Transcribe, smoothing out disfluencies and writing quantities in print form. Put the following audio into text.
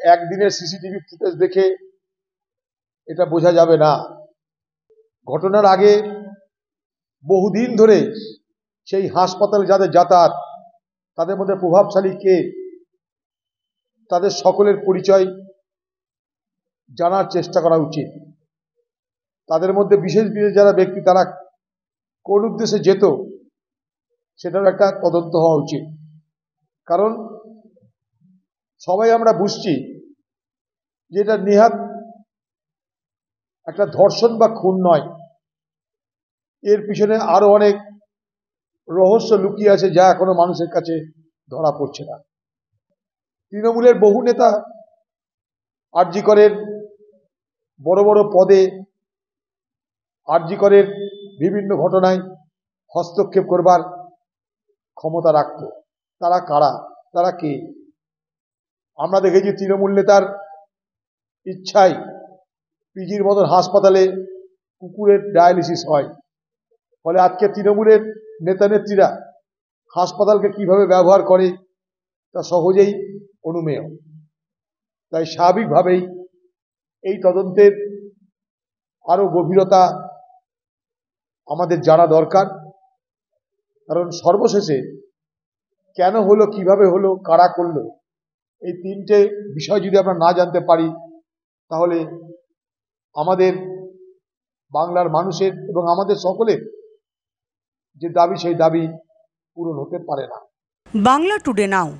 একদিনের CCTV footage দেখে এটা বোঝা যাবে না। ঘটনার আগে বহুদিন ধরে সেই হাসপাতালে যাদের যাতায়াত, তাদের মধ্যে প্রভাবশালী কে, তাদের সকলের পরিচয় জানার চেষ্টা করা উচিত। তাদের মধ্যে বিশেষ বিশেষ যারা ব্যক্তি, তারা কোন উদ্দেশ্যে যেত, সেটার একটা তদন্ত হওয়া উচিত। কারণ সবাই আমরা বুঝছি যে এটা নেহাত একটা ধর্ষণ বা খুন নয়, এর পিছনে আরো অনেক রহস্য লুকিয়ে আছে, যা এখনো মানুষের কাছে ধরা পড়ছে না। তৃণমূলের বহু নেতা আরজি করের বড় বড় পদে, আরজি করের বিভিন্ন ঘটনায় হস্তক্ষেপ করবার ক্ষমতা রাখত। তারা কারা, তারা কে? আমরা দেখেছি তৃণমূল নেতার ইচ্ছায় পিজির মতন হাসপাতালে কুকুরের ডায়ালিসিস হয়। ফলে আজকে তৃণমূলের নেতা নেত্রীরা হাসপাতালকে কিভাবে ব্যবহার করে তা সহজেই অনুমেয়। তাই স্বাভাবিকভাবেই এই তদন্তের আরো গভীরতা আমাদের জানা দরকার। কারণ সর্বশেষে কেন হলো, কিভাবে হলো, কারা করলো, এই তিনটে বিষয় যদি আমরা না জানতে পারি, তাহলে আমাদের বাংলার মানুষের এবং আমাদের সকলের যে দাবি, সেই দাবি পূরণ হতে পারে না। বাংলা টুডে নাও।